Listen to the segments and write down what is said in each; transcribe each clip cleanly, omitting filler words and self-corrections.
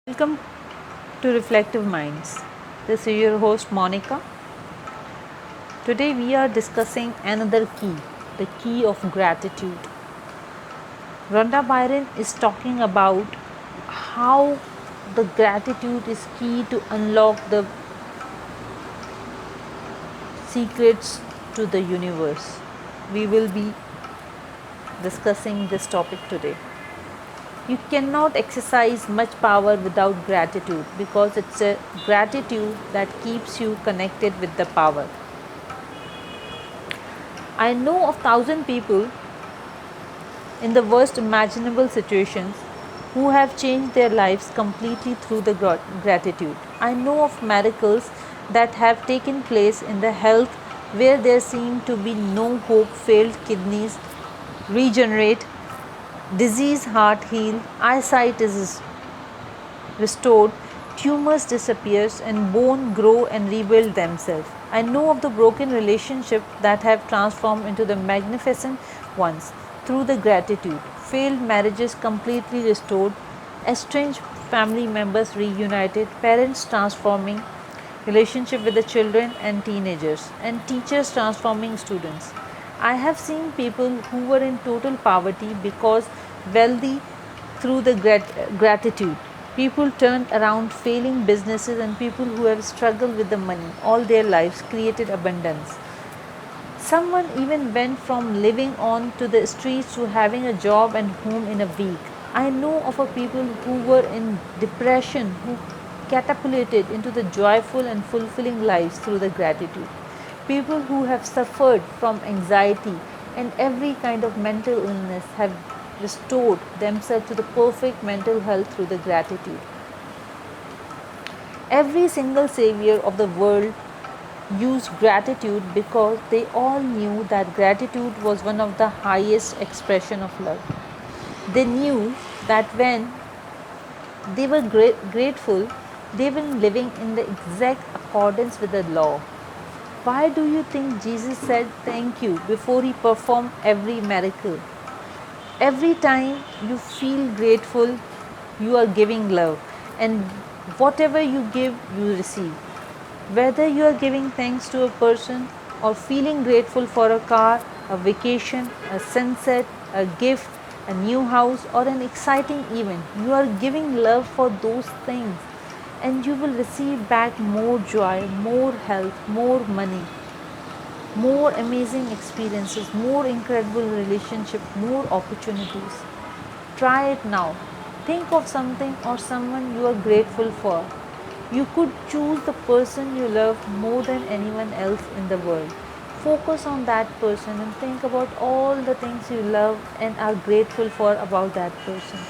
Welcome to Reflective Minds. This is your host Monica. Today we are discussing another key, the key of gratitude. Rhonda Byron is talking about how the gratitude is key to unlock the secrets to the universe. We will be discussing this topic today. You cannot exercise much power without gratitude because it's a gratitude that keeps you connected with the power. I know of thousand people in the worst imaginable situations who have changed their lives completely through the gratitude. I know of miracles that have taken place in the health where there seemed to be no hope, failed kidneys regenerate, disease heart heal, eyesight is restored, tumors disappears and bone grow and rebuild themselves. I know of the broken relationships that have transformed into the magnificent ones through the gratitude, failed marriages completely restored, estranged family members reunited, parents transforming relationship with the children and teenagers, and teachers transforming students. I have seen people who were in total poverty because wealthy through the gratitude. People turned around failing businesses, and people who have struggled with the money all their lives created abundance. Someone even went from living on to the streets to having a job and home in a week. I know of a people who were in depression who catapulted into the joyful and fulfilling lives through the gratitude. People who have suffered from anxiety and every kind of mental illness have restored themselves to the perfect mental health through the gratitude. Every single savior of the world used gratitude because they all knew that gratitude was one of the highest expression of love. They knew that when they were grateful, they were living in the exact accordance with the law. Why do you think Jesus said thank you before he performed every miracle? Every time you feel grateful, you are giving love, and whatever you give, you receive. Whether you are giving thanks to a person or feeling grateful for a car, a vacation, a sunset, a gift, a new house, or an exciting event, you are giving love for those things, and you will receive back more joy, more health, more money, more amazing experiences, more incredible relationships, more opportunities. Try it now. Think of something or someone you are grateful for. You could choose the person you love more than anyone else in the world. Focus on that person and think about all the things you love and are grateful for about that person.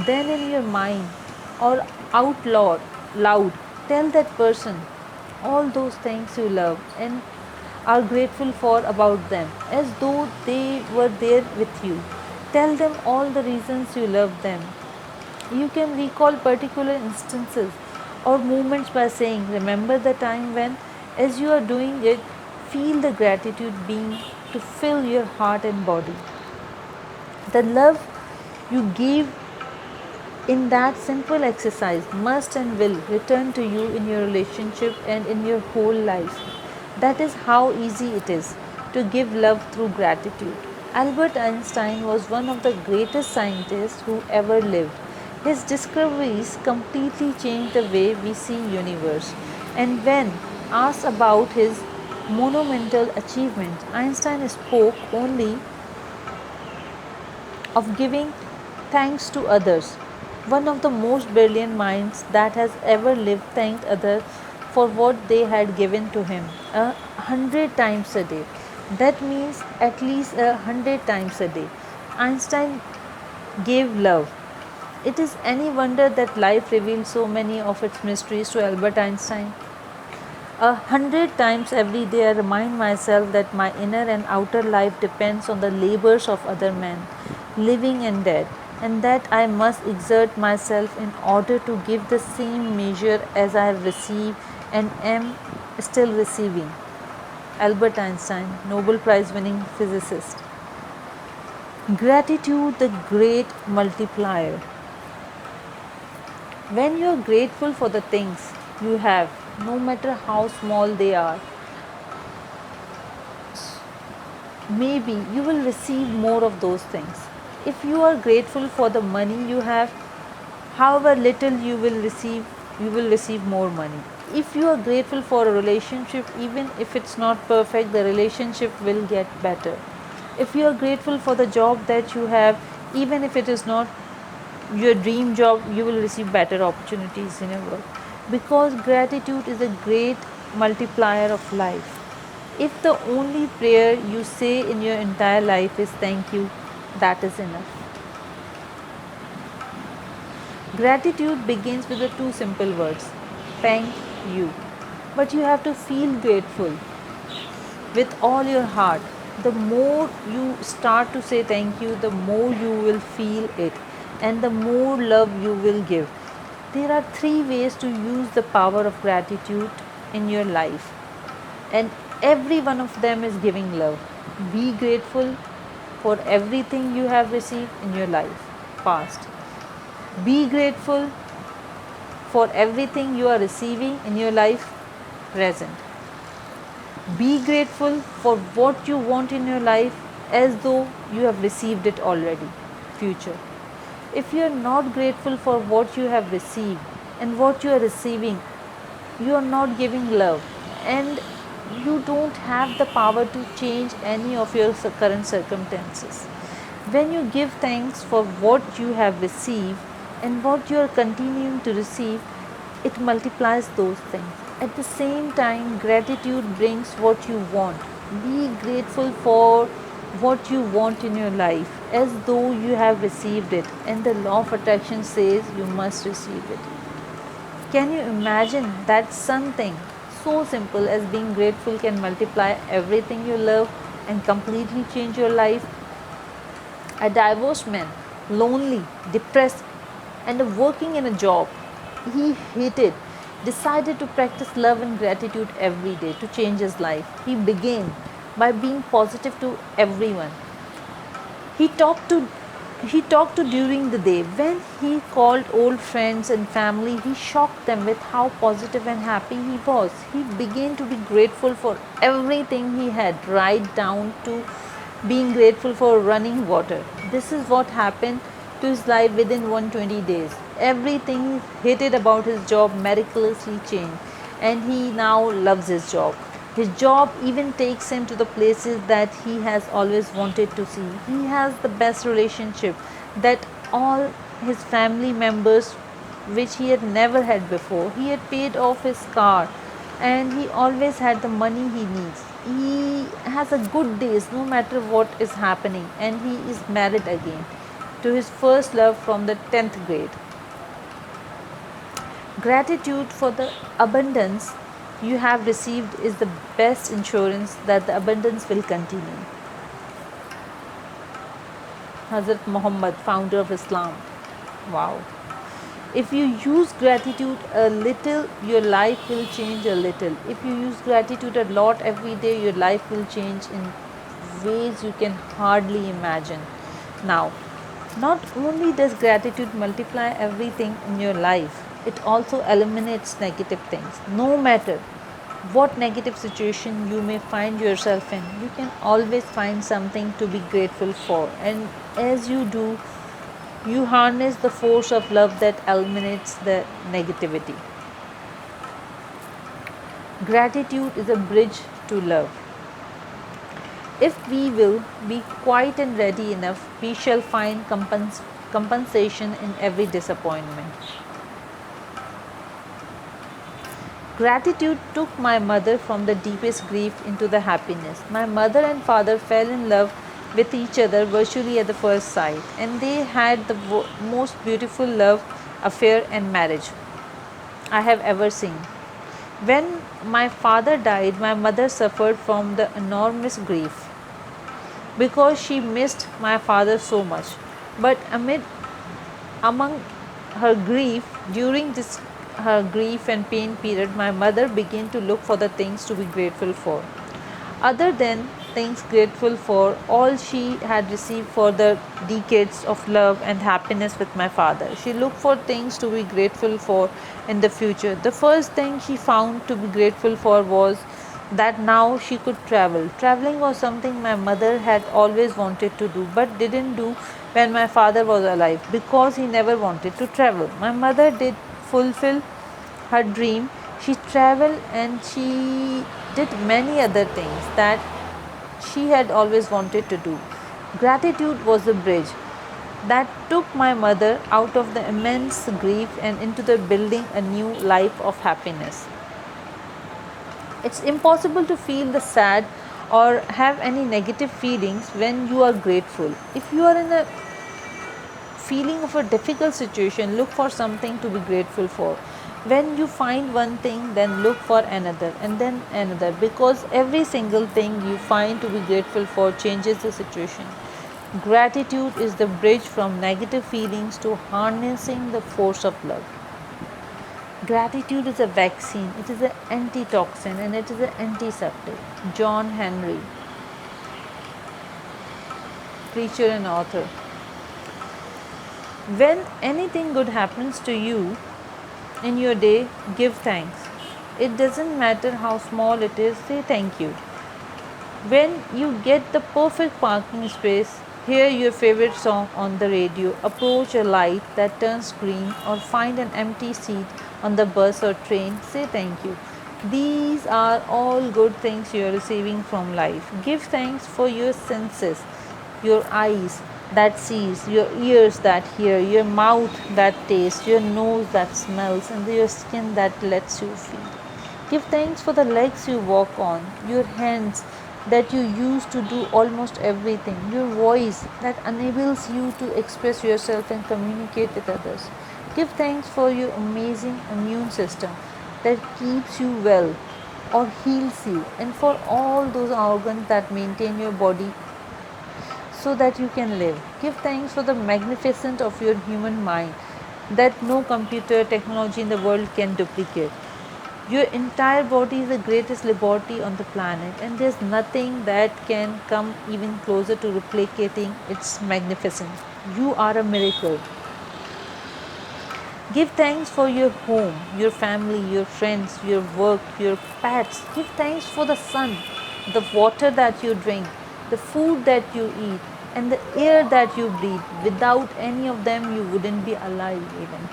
Then in your mind or out loud, tell that person all those things you love and are grateful for about them as though they were there with you. Tell them all the reasons you love them. You can recall particular instances or moments by saying, remember the time when, as you are doing it, feel the gratitude being to fill your heart and body. The love you gave in that simple exercise must and will return to you in your relationship and in your whole life. That is how easy it is to give love through gratitude. Albert Einstein was one of the greatest scientists who ever lived. His discoveries completely changed the way we see universe. And when asked about his monumental achievements, Einstein spoke only of giving thanks to others. One of the most brilliant minds that has ever lived thanked others for what they had given to him 100 times a day. That means at least 100 times a day. Einstein gave love. It is any wonder that life revealed so many of its mysteries to Albert Einstein. 100 times every day I remind myself that my inner and outer life depends on the labors of other men, living and dead, and that I must exert myself in order to give the same measure as I have received and am still receiving. Albert Einstein, Nobel Prize winning physicist. Gratitude, the great multiplier. When you are grateful for the things you have, no matter how small they are, maybe you will receive more of those things. If you are grateful for the money you have, however little you will receive more money. If you are grateful for a relationship, even if it's not perfect, the relationship will get better. If you are grateful for the job that you have, even if it is not your dream job, you will receive better opportunities in your work, because gratitude is a great multiplier of life. If the only prayer you say in your entire life is thank you, that is enough. Gratitude begins with the two simple words, thank you. But you have to feel grateful with all your heart. The more you start to say thank you, the more you will feel it and the more love you will give. There are three ways to use the power of gratitude in your life, and every one of them is giving love. Be grateful for everything you have received in your life past. Be grateful for everything you are receiving in your life present. Be grateful for what you want in your life as though you have received it already, future. If you are not grateful for what you have received and what you are receiving, you are not giving love, and you don't have the power to change any of your current circumstances. When you give thanks for what you have received and what you are continuing to receive, it multiplies those things. At the same time, gratitude brings what you want. Be grateful for what you want in your life as though you have received it, and the law of attraction says you must receive it. Can you imagine that something so simple as being grateful can multiply everything you love and completely change your life? A divorced man, lonely, depressed, and working in a job he hated, decided to practice love and gratitude every day to change his life. He began by being positive to everyone he talked to he talked to during the day. When he called old friends and family, he shocked them with how positive and happy he was. He began to be grateful for everything he had, right down to being grateful for running water. This is what happened to his life within 120 days. Everything he hated about his job miraculously changed, and he now loves his job. His job even takes him to the places that he has always wanted to see. He has the best relationship that all his family members, which he had never had before. He had paid off his car and he always had the money he needs. He has a good days no matter what is happening, and he is married again to his first love from the 10th grade. Gratitude for the abundance you have received is the best insurance that the abundance will continue. Hazrat Muhammad, founder of Islam. Wow. If you use gratitude a little, your life will change a little. If you use gratitude a lot every day, your life will change in ways you can hardly imagine. Now, not only does gratitude multiply everything in your life, it also eliminates negative things. No matter what negative situation you may find yourself in, you can always find something to be grateful for. And as you do, you harness the force of love that eliminates the negativity. Gratitude is a bridge to love. If we will be quiet and ready enough, we shall find compensation in every disappointment. Gratitude took my mother from the deepest grief into the happiness. My mother and father fell in love with each other virtually at the first sight, and they had the most beautiful love affair and marriage I have ever seen. When my father died, my mother suffered from the enormous grief because she missed my father so much. But among her grief, during this her grief and pain period, my mother began to look for the things to be grateful for. Other than things grateful for, all she had received for the decades of love and happiness with my father. She looked for things to be grateful for in the future. The first thing she found to be grateful for was that now she could travel. Traveling was something my mother had always wanted to do but didn't do when my father was alive because he never wanted to travel. My mother did fulfill her dream. She traveled and she did many other things that she had always wanted to do. Gratitude was the bridge that took my mother out of the immense grief and into the building a new life of happiness. It's impossible to feel the sad or have any negative feelings when you are grateful. If you are in a feeling of a difficult situation, look for something to be grateful for. When you find one thing, then look for another and then another, because every single thing you find to be grateful for changes the situation. Gratitude is the bridge from negative feelings to harnessing the force of love. Gratitude is a vaccine, it is an antitoxin, and it is an antiseptic. John Henry, preacher and author. When anything good happens to you in your day, give thanks. It doesn't matter how small it is, say thank you. When you get the perfect parking space, hear your favorite song on the radio, approach a light that turns green, or find an empty seat on the bus or train, say thank you. These are all good things you are receiving from life. Give thanks for your senses, your eyes that sees, your ears that hear, your mouth that tastes, your nose that smells, and your skin that lets you feel. Give thanks for the legs you walk on, your hands that you use to do almost everything, your voice that enables you to express yourself and communicate with others. Give thanks for your amazing immune system that keeps you well or heals you, and for all those organs that maintain your body so that you can live. Give thanks for the magnificence of your human mind that no computer technology in the world can duplicate. Your entire body is the greatest laboratory on the planet, and there's nothing that can come even closer to replicating its magnificence. You are a miracle. Give thanks for your home, your family, your friends, your work, your pets. Give thanks for the sun, the water that you drink, the food that you eat, and the air that you breathe. Without any of them, you wouldn't be alive even.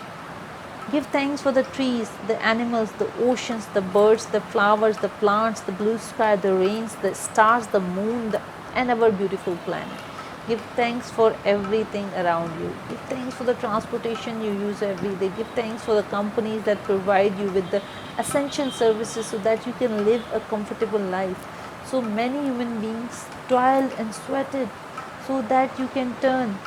Give thanks for the trees, the animals, the oceans, the birds, the flowers, the plants, the blue sky, the rains, the stars, the moon, and our beautiful planet. Give thanks for everything around you. Give thanks for the transportation you use every day. Give thanks for the companies that provide you with the essential services so that you can live a comfortable life. So many human beings toiled and sweated so that you can turn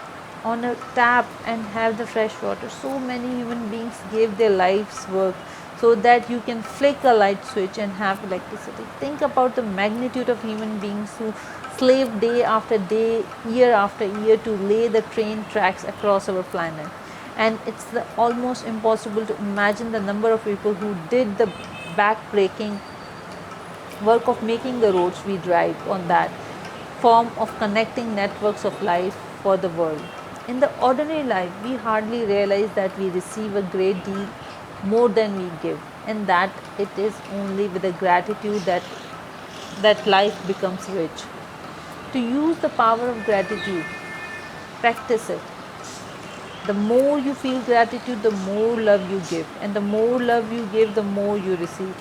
on a tap and have the fresh water. So many human beings gave their life's work so that you can flick a light switch and have electricity. Think about the magnitude of human beings who slave day after day, year after year to lay the train tracks across our planet. And it's almost impossible to imagine the number of people who did the back-breaking work of making the roads we drive on, that form of connecting networks of life for the world. In the ordinary life, we hardly realize that we receive a great deal more than we give, and that it is only with a gratitude that life becomes rich. To use the power of gratitude, practice it. The more you feel gratitude, the more love you give, and the more love you give, the more you receive.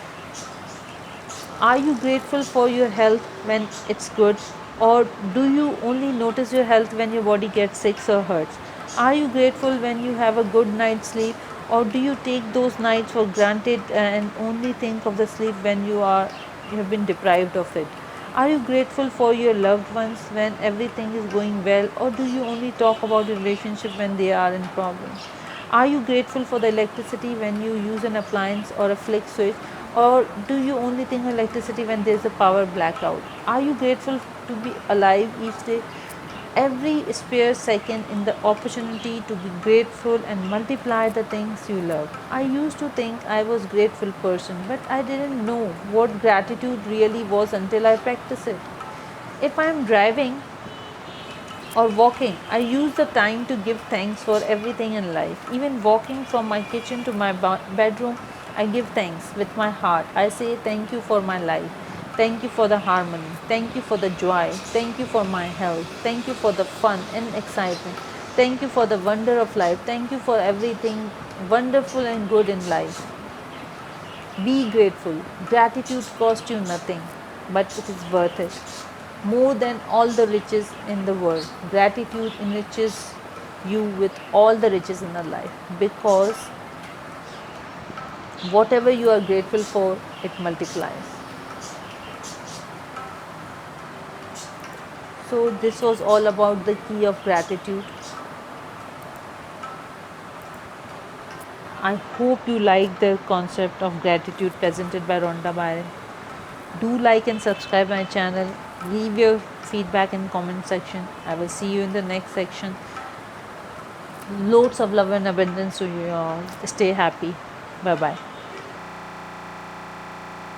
Are you grateful for your health when it's good, or do you only notice your health when your body gets sick or hurts? Are you grateful when you have a good night's sleep, or do you take those nights for granted and only think of the sleep when you have been deprived of it? Are you grateful for your loved ones when everything is going well, or do you only talk about your relationship when they are in problems? Are you grateful for the electricity when you use an appliance or a flick switch, or do you only think of electricity when there is a power blackout? Are you grateful to be alive each day? Every spare second in the opportunity to be grateful and multiply the things you love. I used to think I was a grateful person, but I didn't know what gratitude really was until I practiced it. If I am driving or walking, I use the time to give thanks for everything in life. Even walking from my kitchen to my bedroom, I give thanks with my heart. I say thank you for my life. Thank you for the harmony. Thank you for the joy. Thank you for my health. Thank you for the fun and excitement. Thank you for the wonder of life. Thank you for everything wonderful and good in life. Be grateful. Gratitude costs you nothing, but it is worth it. More than all the riches in the world, gratitude enriches you with all the riches in the life, because whatever you are grateful for, it multiplies. So, this was all about the key of gratitude. I hope you like the concept of gratitude presented by Rhonda Byron. Do like and subscribe my channel. Leave your feedback in comment section. I will see you in the next section. Loads of love and abundance to you all. Stay happy. Bye bye.